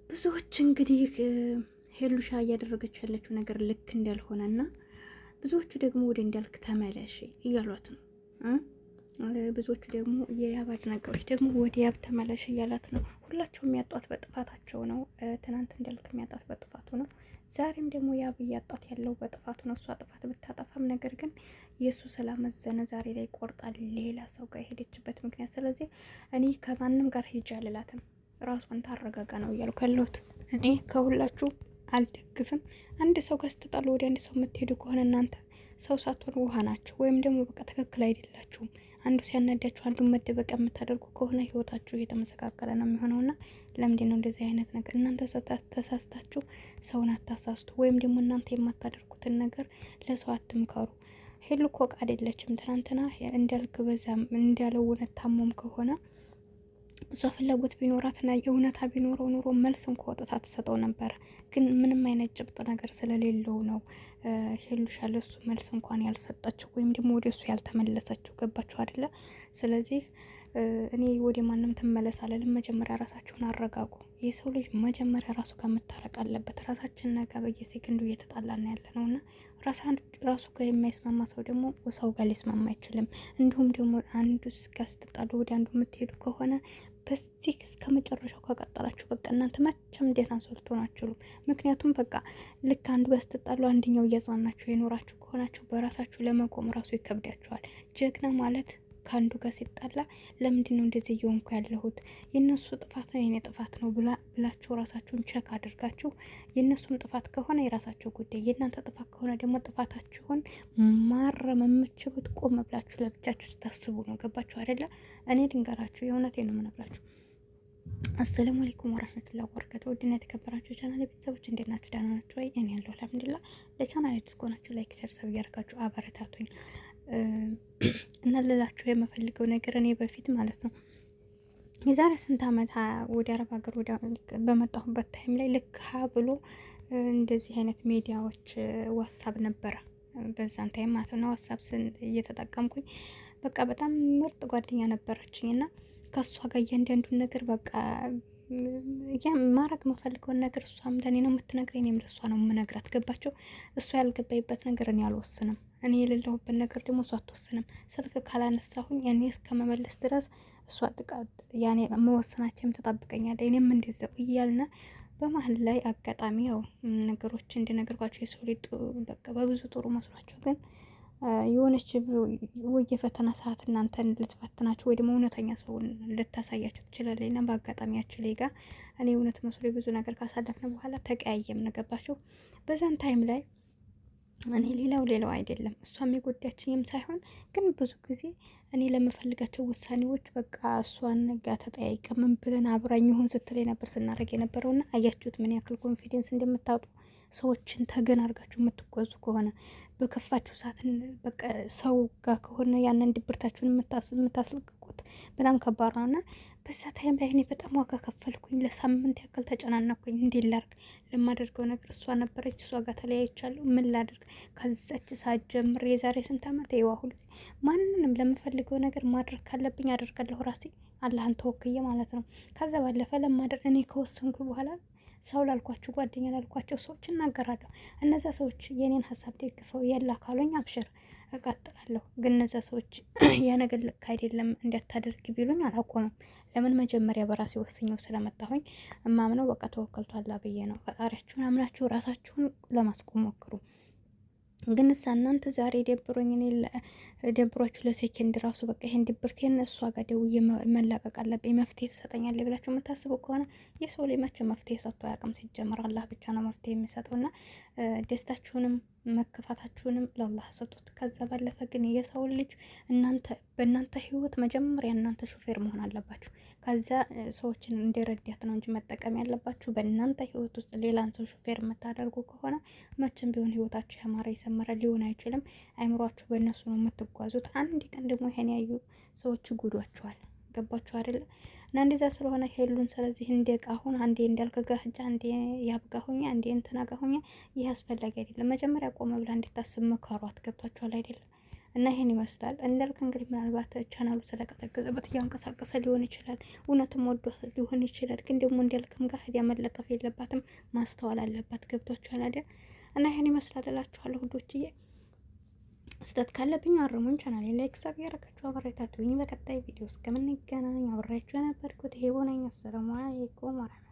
ብዙዎች እንግዲህ ሄሉሻ እያደረገች ያለችው ነገር ልክ እንዳልሆነና ብዙዎቹ ደግሞ ወደ እንዳልክ ተመለሽ እያሏት ነው። ብዙዎቹ ደግሞ የያብ አድናቂዎች ደግሞ ወደ ያብ ተመለሽ እያላት ነው። ሁላቸውም ያጧት በጥፋታቸው ነው። ትናንት እንዳልክ የሚያጣት በጥፋቱ ነው። ዛሬም ደግሞ ያብ እያጣት ያለው በጥፋቱ ነው። እሷ ጥፋት ብታጠፋም ነገር ግን የእሱ ስላመዘነ ዛሬ ላይ ቆርጣ ሌላ ሰው ጋር የሄደችበት ምክንያት። ስለዚህ እኔ ከማንም ጋር ሄጃ አልላትም፣ ራሷን ታረጋጋ ነው እያልኩ ያለሁት። እኔ ከሁላችሁ አልደግፍም። አንድ ሰው ጋር ስትጣሉ ወደ አንድ ሰው የምትሄዱ ከሆነ እናንተ ሰው ሳትሆኑ ውሃ ናቸው፣ ወይም ደግሞ በቃ ትክክል አይደላችሁም። አንዱ ሲያናዳችሁ አንዱን መደበቂያ የምታደርጉ ከሆነ ህይወታችሁ እየተመሰቃቀለ ነው የሚሆነውና ለምንድን ነው እንደዚህ አይነት ነገር? እናንተ ተሳስታችሁ ሰውን አታሳስቱ፣ ወይም ደግሞ እናንተ የማታደርጉትን ነገር ለሰው አትምከሩ። ሄሉ እኮ ዕቃ አይደለችም። ትናንትና እንዳልክ በዛም እንዳለው እውነት ታሞም ከሆነ እሷ ፍላጎት ቢኖራትና የእውነታ ቢኖረው ኑሮ መልስ እንኳ ወጥታ ትሰጠው ነበረ። ግን ምንም አይነት ጭብጥ ነገር ስለሌለው ነው ሄሉሻ ለሱ መልስ እንኳን ያልሰጠችው ወይም ደግሞ ወደ እሱ ያልተመለሰችው። ገባችሁ አይደለ? ስለዚህ እኔ ወደ ማንም ትመለስ አለልም። መጀመሪያ ራሳችሁን አረጋጉ። የሰው ልጅ መጀመሪያ ራሱ ጋር መታረቅ አለበት። ራሳችን ነገ በየሴከንዱ እየተጣላን ያለ ነው እና ራሱ ጋር የማይስማማ ሰው ደግሞ ሰው ጋር ሊስማማ አይችልም። እንዲሁም ደግሞ አንዱ ጋር ስትጣሉ ወደ አንዱ የምትሄዱ ከሆነ በዚህ እስከ መጨረሻው ከቀጠላችሁ በቃ እናንተ መቼም ደህና ሰው ልትሆኑ አትችሉም። ምክንያቱም በቃ ልክ አንዱ ጋር ስትጣሉ አንደኛው እያጽናናችሁ የኖራችሁ ከሆናችሁ በራሳችሁ ለመቆም ራሱ ይከብዳችኋል። ጀግና ማለት ከአንዱ ጋር ሲጣላ ለምንድን ነው እንደዚህ እየሆንኩ ያለሁት? የእነሱ ጥፋት ነው የኔ ጥፋት ነው ብላችሁ ራሳችሁን ቸክ አድርጋችሁ፣ የእነሱም ጥፋት ከሆነ የራሳቸው ጉዳይ፣ የእናንተ ጥፋት ከሆነ ደግሞ ጥፋታችሁን ማረም የምችሉት ቆም ብላችሁ ለብቻችሁ ስታስቡ ነው። ገባችሁ አይደለ? እኔ ድንገራችሁ የእውነቴ ነው የምነግራችሁ። አሰላሙ አለይኩም ወራህመቱላሂ ወበረካቱ። ውድና የተከበራችሁ ቻናል ቤተሰቦች እንዴት ናችሁ? ደህና ናችሁ ወይ? እኔ ያለሁ አልሐምዱሊላህ። ለቻናል አዲስ ከሆናችሁ ላይክ፣ ሼር፣ ሰብስክራይብ እያደረጋችሁ አበረታቱኝ። እና ልላችሁ የምፈልገው ነገር እኔ በፊት ማለት ነው የዛሬ ስንት ዓመት ወደ አረብ ሀገር በመጣሁበት ታይም ላይ ልክ ብሎ እንደዚህ አይነት ሚዲያዎች ዋትሳፕ ነበረ በዛን ታይም ማለት ነው። ዋትሳፕ እየተጠቀምኩኝ በቃ በጣም ምርጥ ጓደኛ ነበረችኝ እና ከሷ ጋር እያንዳንዱን ነገር በቃ ማድረግ የምፈልገውን ነገር እሷም ለእኔ ነው የምትነግረኝ፣ እኔም ለእሷ ነው የምነግራት። ገባቸው? እሷ ያልገባይበት ነገር እኔ አልወስንም፣ እኔ የሌለሁበት ነገር ደግሞ እሷ አትወስንም። ስልክ ካላነሳሁኝ እኔ እስከመመለስ ድረስ እሷ ያኔ መወሰናቸውም ትጠብቀኛለች፣ እኔም እንደዚያው እያልን በመሀል ላይ አጋጣሚ ያው ነገሮች እንዲነገርኳቸው የሰው ልጅ በቃ በብዙ ጥሩ መስሏቸው ግን የሆነች ወይ የፈተና ሰዓት እናንተን ልትፈትናችሁ ወይ ደግሞ እውነተኛ ሰውን ልታሳያችሁ ትችላለች። እና በአጋጣሚያችሁ ላይ ጋር እኔ እውነት መስሎ ብዙ ነገር ካሳለፍን በኋላ ተቀያየም ነገባችሁ። በዛን ታይም ላይ እኔ ሌላው አይደለም እሷም የጎዳችኝም ሳይሆን ግን ብዙ ጊዜ እኔ ለምፈልጋቸው ውሳኔዎች በቃ እሷን ጋር ተጠያይቀ ምን ብለን አብራኝ ይሁን ስትለኝ ነበር ስናደርግ የነበረውና አያችሁት ምን ያክል ኮንፊደንስ እንደምታጡ። ሰዎችን ተገን አድርጋችሁ የምትጓዙ ከሆነ በከፋችሁ ሰዓት በቃ ሰው ጋር ከሆነ ያንን ድብርታችሁን የምታስለቅቁት በጣም ከባድ ነው እና በዛ ታይም ላይ እኔ በጣም ዋጋ ከፈልኩኝ። ለሳምንት ያክል ተጨናነኩኝ። እንዴት ላድርግ? ለማደርገው ነገር እሷ ነበረች፣ እሷ ጋር ተለያይቻለሁ። ምን ላድርግ? ከዛች ሰዓት ጀምሬ የዛሬ ስንት ዓመት ይዋሁል ማንንም ለምፈልገው ነገር ማድረግ ካለብኝ አደርጋለሁ ራሴ አላህን ተወክዬ ማለት ነው። ከዛ ባለፈ ለማድረግ እኔ ከወሰንኩ በኋላ ሰው ላልኳቸው ጓደኛ ላልኳቸው ሰዎች እናገራለሁ። እነዛ ሰዎች የኔን ሀሳብ ደግፈው ያላ ካሉኝ አብሽር እቀጥላለሁ። ግን እነዛ ሰዎች ያ ነገር ልክ አይደለም እንዳታደርግ ቢሉኝ አላቆምም። ለምን? መጀመሪያ በራሴ ወስኜው ስለመጣሁኝ እማምነው በቃ ተወከልቷላ ብዬ ነው። ፈጣሪያችሁን አምናችሁ ራሳችሁን ለማስቆም ሞክሩ። ግን እሳ እናንተ ዛሬ ደብሮኝ እኔ ደብሯችሁ ለሴኬንድ ራሱ በቃ ይሄን ድብርቴን እሷ ጋር ደውዬ መላቀቅ አለብኝ መፍትሄ ትሰጠኛለች ብላችሁ የምታስቡ ከሆነ የሰው ልጅ መቼ መፍትሄ ሰጥቶ አያውቅም። ሲጀመር አላህ ብቻ ነው መፍትሄ የሚሰጠውና ደስታችሁንም መከፋታችሁንም ለአላህ ሰጡት። ከዛ ባለፈ ግን የሰው ልጅ በእናንተ ህይወት መጀመሪያ እናንተ ሹፌር መሆን አለባችሁ። ከዛ ሰዎችን እንደረዳት ነው እንጂ መጠቀም ያለባችሁ በእናንተ ህይወት ውስጥ ሌላን ሰው ሹፌር የምታደርጉ ከሆነ መቼም ቢሆን ህይወታችሁ ያማረ የሰመረ ሊሆን አይችልም። አይምሯችሁ በእነሱ ነው የምትጓዙት። አንድ ቀን ደግሞ ይሄን ያዩ ሰዎች ጉዷቸዋል። ገባችሁ አይደለ? እና እንደዛ ስለሆነ ሄሉን ስለዚህ እንደቃ አሁን አንዴ እንዳልክ ጋር ሂጅ፣ አንዴ ያብጋሁኛ፣ አንዴ እንትና ጋር ሁኛ፣ ይህ አስፈላጊ አይደለም። መጀመሪያ ቆመ ብላ እንድታስብ መከሯት። ገብቷችኋል አይደለም? እና ይሄን ይመስላል። እንዳልክ እንግዲህ ምናልባት ቻናሉ ስለቀዘቀዘበት እያንቀሳቀሰ ሊሆን ይችላል፣ እውነትም ወዶ ሊሆን ይችላል። ግን ደግሞ እንዳልክም ጋር ሄዳ መለጠፍ የለባትም፣ ማስተዋል አለባት። ገብቷችኋል አይደል? እና ይሄን ይመስላል እላችኋለሁ ውዶችዬ። ስህተት ካለብኝ አርሙኝ። ቻናሌ ላይክ ሰብ ያደረጋችሁ አበረታቱኝ። በቀጣይ ቪዲዮ እስከምንገናኝ አብሬያችሁ የነበርኩት ይሄ ሆነኝ። አሰላሙ አለይኩም ወራህመቱላሂ